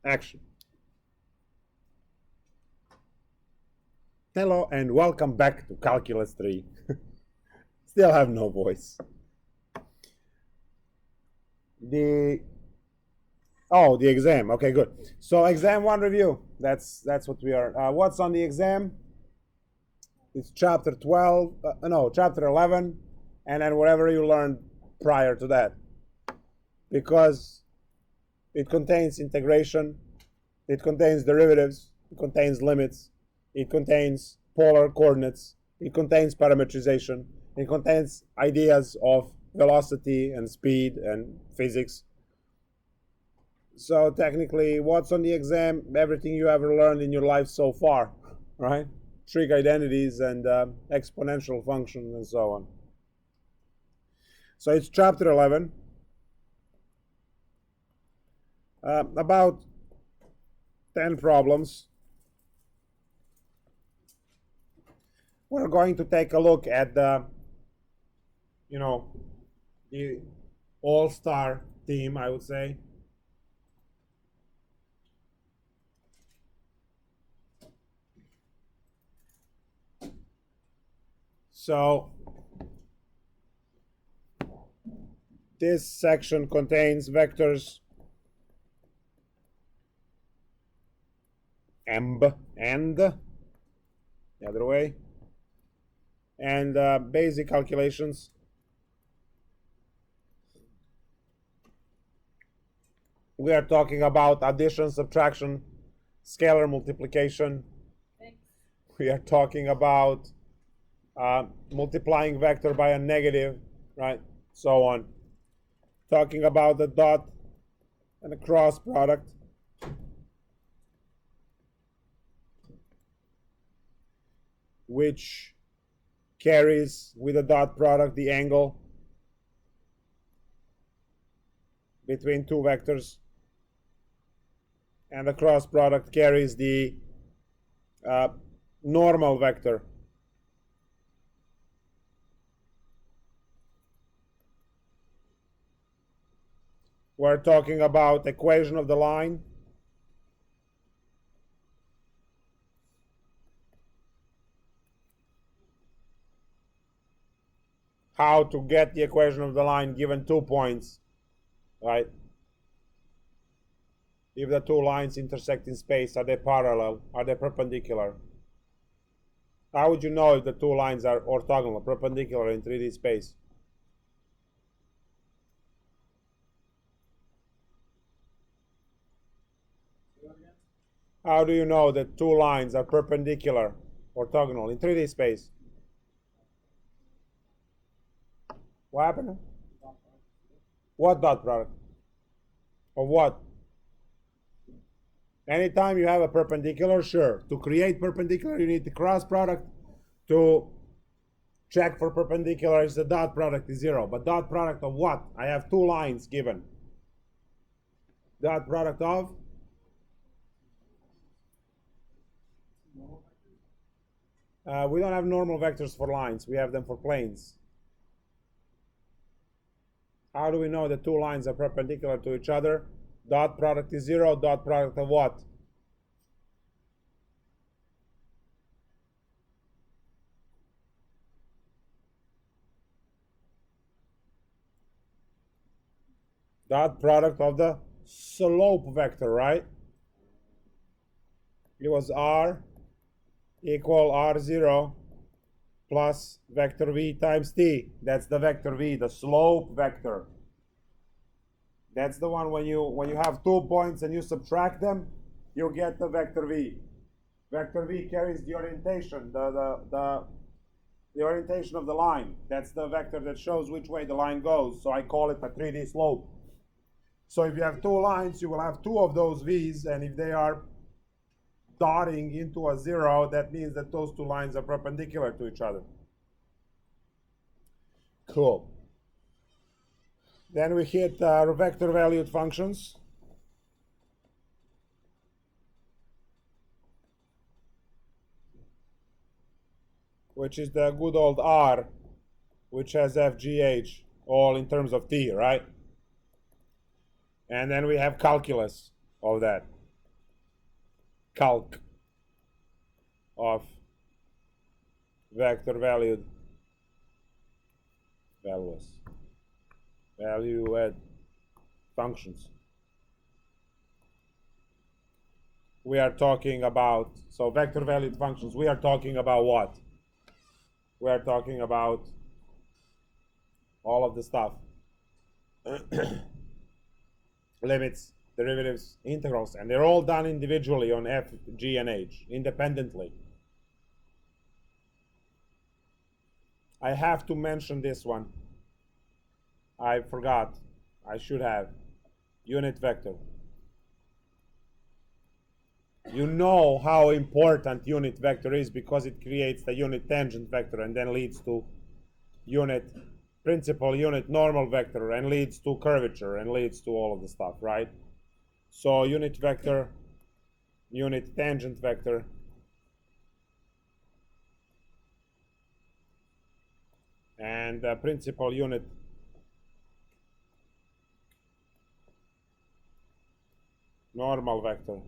Action. Hello and welcome back to Calculus 3. Still have no voice. The exam. Okay, good. So exam 1 review. That's what we are. What's on the exam? It's chapter 12. Chapter 11, and then whatever you learned prior to that, because it contains integration, it contains derivatives, it contains limits, it contains polar coordinates, it contains parametrization, it contains ideas of velocity and speed and physics. So technically, what's on the exam? Everything you ever learned in your life so far, right? Trig identities and exponential functions and so on. So it's chapter 11. About 10 problems. We're going to take a look at the all-star team, I would say. So this section contains vectors and the other way, and basic calculations. We are talking about addition, subtraction, scalar multiplication. Thanks. We are talking about multiplying vector by a negative, right? So on. Talking about the dot and the cross product. Which carries with the dot product the angle between two vectors, and the cross product carries the normal vector. We're talking about equation of the line. How to get the equation of the line given 2 points, right? If the two lines intersect in space, are they parallel? Are they perpendicular? How would you know if the two lines are orthogonal, perpendicular in 3D space? How do you know that two lines are perpendicular, orthogonal in 3D space? What happened? What dot product? Of what? Anytime you have a perpendicular, sure. To create perpendicular, you need the cross product. To check for perpendicular, is the dot product is 0. But dot product of what? I have two lines given. Dot product of? We don't have normal vectors for lines. We have them for planes. How do we know that two lines are perpendicular to each other? Dot product is 0. Dot product of what? Dot product of the slope vector, right? It was r equal r0 plus vector v times t. That's the vector v, the slope vector. That's the one when you have 2 points and you subtract them, you get the vector v. Vector v carries the orientation, the orientation of the line. That's the vector that shows which way the line goes. So I call it a 3D slope. So if you have two lines, you will have two of those v's, and if they are dotting into a 0, that means that those two lines are perpendicular to each other. Cool. Then we hit vector valued functions. Which is the good old R, which has FGH, all in terms of T, right? And then we have calculus of that. calc of vector valued functions. We are talking about, so vector valued functions, we are talking about what? We are talking about all of the stuff. Limits, derivatives, integrals, and they're all done individually on f, g, and h, independently. I have to mention this one. I forgot. I should have. Unit vector. You know how important unit vector is because it creates the unit tangent vector and then leads to unit principal unit normal vector and leads to curvature and leads to all of the stuff, right? So unit vector, unit tangent vector, and principal unit normal vector.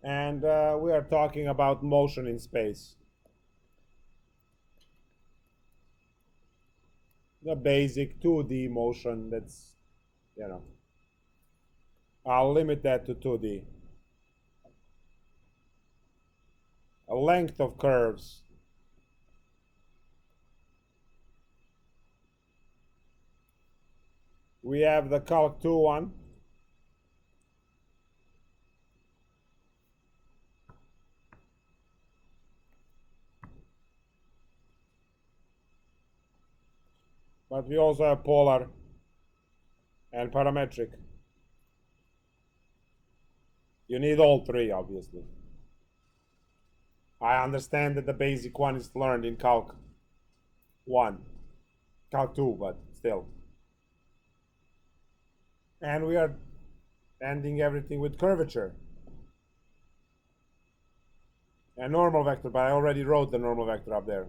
And we are talking about motion in space. The basic 2D motion, that's, you know, I'll limit that to 2D. A length of curves. We have the Calc2 one. But we also have polar and parametric. You need all three, obviously. I understand that the basic one is learned in Calc 1, Calc 2, but still. And we are ending everything with curvature. And normal vector, but I already wrote the normal vector up there.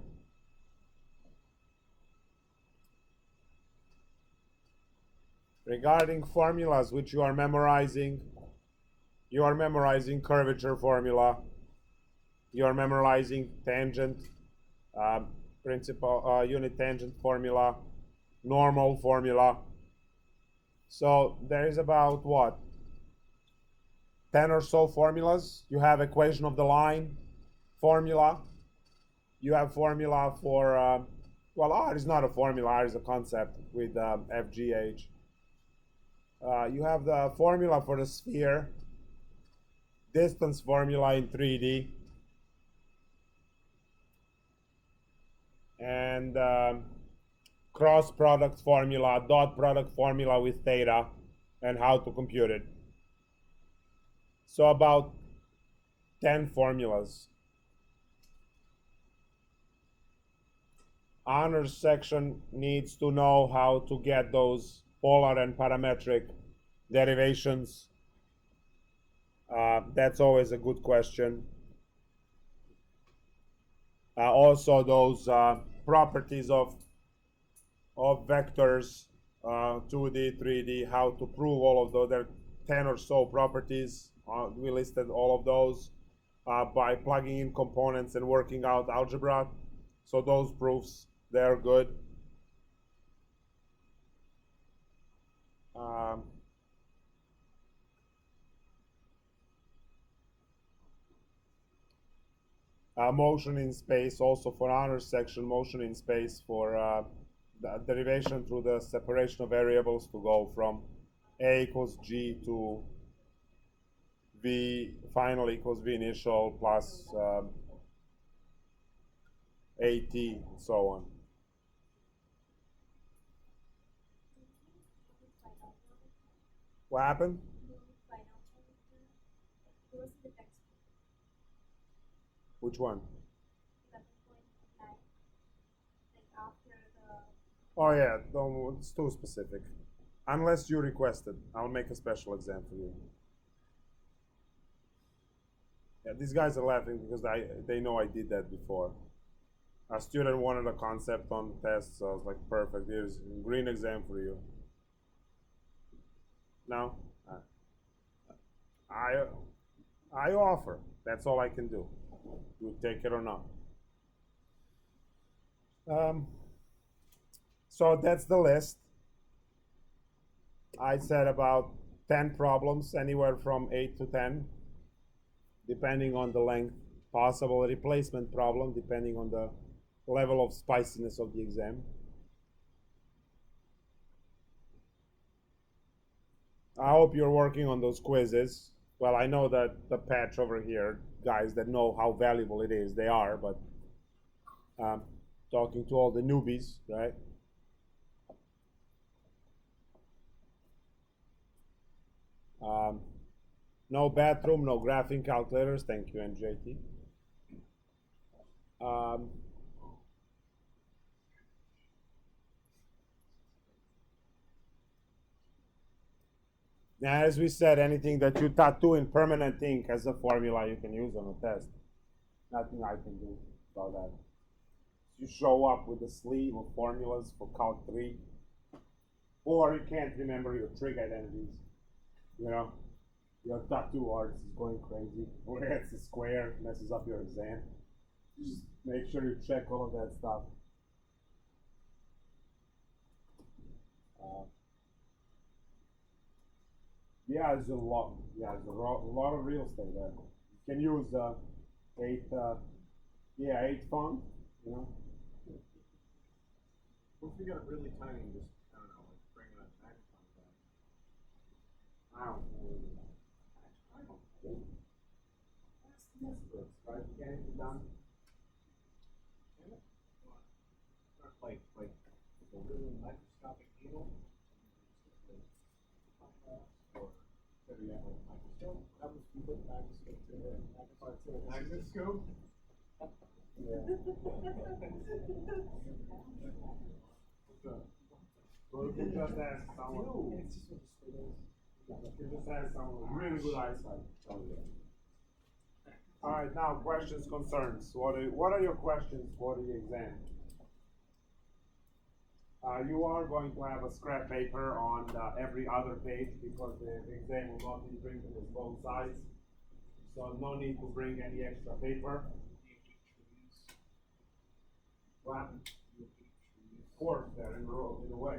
Regarding formulas which you are memorizing curvature formula, you are memorizing tangent, principal unit tangent formula, normal formula. So there is about what, 10 or so formulas. You have equation of the line formula. You have formula for well, R is not a formula, R is a concept with FGH. You have the formula for the sphere, distance formula in 3D, and cross product formula, dot product formula with theta, and how to compute it. So about 10 formulas. Honors section needs to know how to get those polar and parametric derivations. That's always a good question. Also those properties of vectors, 2D, 3D, how to prove all of those. There are 10 or so properties. We listed all of those by plugging in components and working out algebra. So those proofs, they're good. Motion in space, also for honors section, motion in space for the derivation through the separation of variables to go from A equals G to V final equals V initial plus AT and so on. What happened? Which one? Oh yeah, don't, it's too specific. Unless you request it, I'll make a special exam for you. Yeah, these guys are laughing because they know I did that before. A student wanted a concept on the test, so I was like, perfect, here's a green exam for you. No? I offer. That's all I can do. You take it or not. So that's the list. I said about 10 problems, anywhere from 8 to 10, depending on the length. Possible replacement problem, depending on the level of spiciness of the exam. I hope you're working on those quizzes. Well, I know that the patch over here, guys that know how valuable it is, they are, but talking to all the newbies, right? No bathroom, no graphing calculators. Thank you, NJT. Now, as we said, anything that you tattoo in permanent ink has a formula you can use on a test. Nothing I can do about that. You show up with a sleeve of formulas for Calc 3, or you can't remember your trig identities. You know, your tattoo artist is going crazy, or it's a square, messes up your exam. Just make sure you check all of that stuff. Yeah, there's a lot. Yeah, there's a lot of real estate there. You can use 8 font. You know. What if you got really tiny and just, I don't know, like bring a magnifying glass? I don't think. That's good, right? Getting it done. Can it? Not like a really microscopic needle? Or maybe you have like a microscope? That was you put magnifoscope to it. Magnifoscope? Yeah. Well, you can just ask someone. You just ask someone with really good eyesight. All right, now questions, concerns. What are your questions for the exam? You are going to have a scrap paper on every other page because the exam will not be printed with both sides. So no need to bring any extra paper. What happened? Of course, they're in a row, in a way.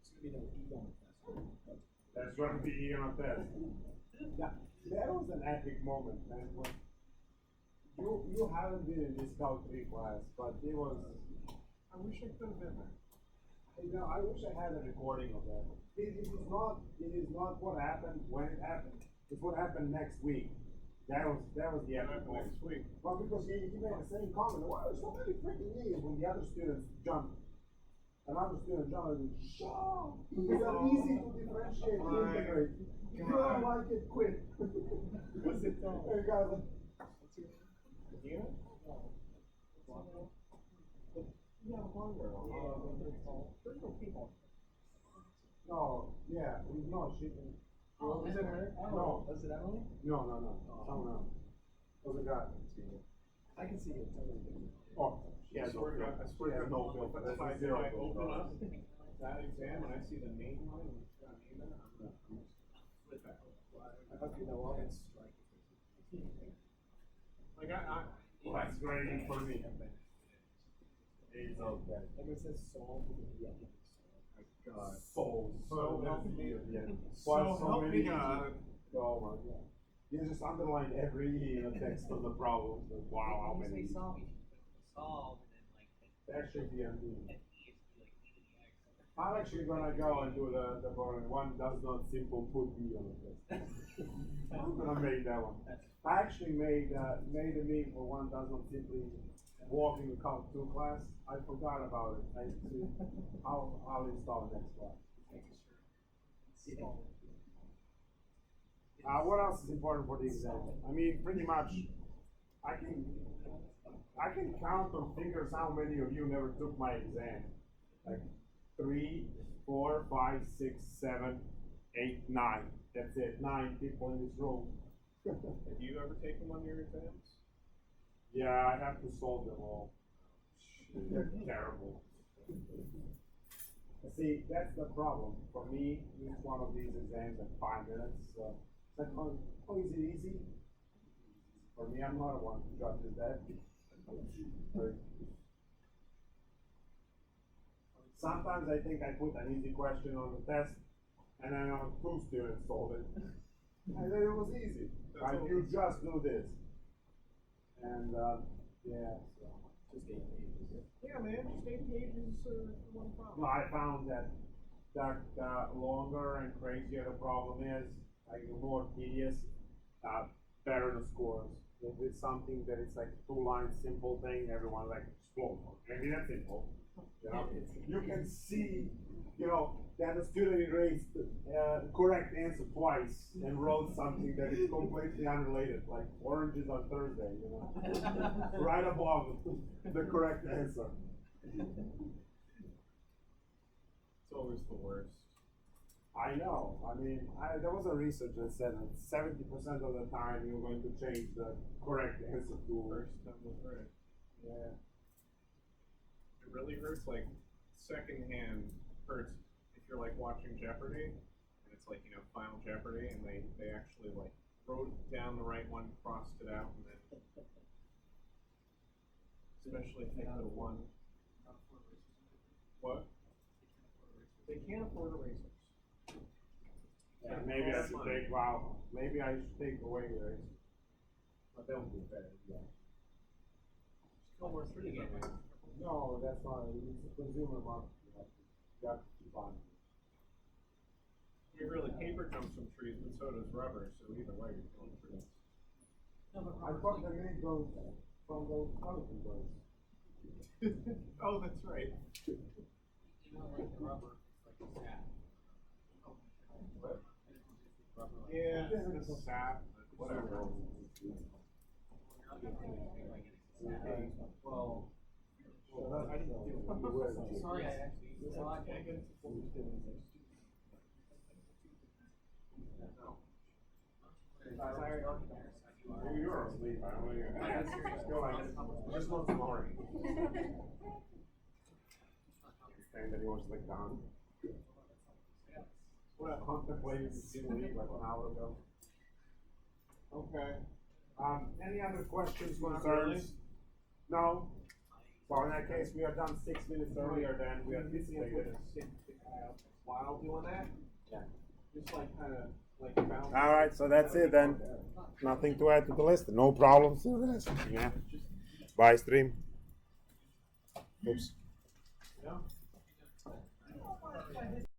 It's going to be no E on the test. That's going to be E on a test. Yeah, that was an epic moment, man. You haven't been in this Calc 3 class, but it was. I wish I could have been there. You know, I wish I had a recording of that. It is not what happened when it happened. It's what happened next week. That was the epic moment. Next week. Well, because he made the same comment. Why are so many freaking E's when the other students jumped? Another student jumped and shut. It's easy to differentiate and integrate. If you don't like it, quit. What's it called? And the guy was like, Yeah? Yeah, hardware. There's no people. no, yeah, no, she. Oh, is it her? No. Was it Emily? No, someone else. It was a guy. I can see it. Oh, she has no filter. I swear to God, no filter. if I Zero open filter. up that exam and I see the name on it, and it's got a name in it, I'm gonna flip out. I hope you know I'll strike it. Like Well, that's great for me. It's okay. Like it says Saul. Yeah. My God. So help me. Yeah. So help me God. Oh my God. You just underline every E in the text of the problem. Wow, how many? Solve, and then like That should be a and me. E is be like E to the X. I'm actually gonna go and do the boring one. Does not simple put E on the test. I'm gonna make that one. I actually made a meme for one does not simply walk in the Calc 2 class. I forgot about it. I'll install it next class. What else is important for the exam? I mean, pretty much, I can count on fingers how many of you never took my exam. Like 3, 4, 5, 6, 7, 8, 9. That's it. 9 people in this room. Have you ever taken one of your exams? Yeah, I have to solve them all. They're terrible. See, that's the problem. For me, each one of these exams at 5 minutes. It's like, oh, is it easy? For me, I'm not one who judges that. But sometimes I think I put an easy question on the test, and then 2 students solved it. And then it was easy. Like, you just do this. And yeah, so. Just 8 pages. Yeah, man, just 8 pages one problem. No, I found that longer and crazier the problem is, like the more tedious, better the scores. If it's something that it's like 2 lines, simple thing, everyone like explodes. Maybe that's simple. You know, you can see, you know, that the student erased correct answer twice and wrote something that is completely unrelated, like oranges on Thursday, you know, right above the correct answer. It's always the worst. I know. I mean, there was a research that said that 70% of the time you're going to change the correct answer to First time was right. Yeah. It really hurts, like, secondhand hurts if you're, like, watching Jeopardy, and it's like, you know, Final Jeopardy, and they actually, like, wrote down the right one, crossed it out, and then, especially if they go to one. What? They can't afford erasers. Yeah, maybe I should take, wow, maybe I should take away the eraser. But that would be better, yeah. No more 3 again. No, that's not, it's a consumer market. You have to keep on. I mean, really, paper comes from trees, but so does rubber, so either way, you're killing trees. No, but I thought the name goes from those pelican birds. Oh, that's right. you know, like the rubber, it's like a sap. What? Rubber, like Yeah, sap. it's a sap, but whatever. Well, I didn't do it. sorry, I actually. Well, I can't get it. Maybe you're asleep, I don't know. Go on, just not snoring. Saying that he was like down. What I contemplated to see the league like an hour ago. Okay. Any other questions, Not concerns? really. No? So in that case, we are done 6 minutes earlier than we anticipated. While doing that, Yeah. just like kind of like bounce. All right, so that's it then. Nothing to add to the list. No problems. Yeah. Bye, stream. Oops. Yeah.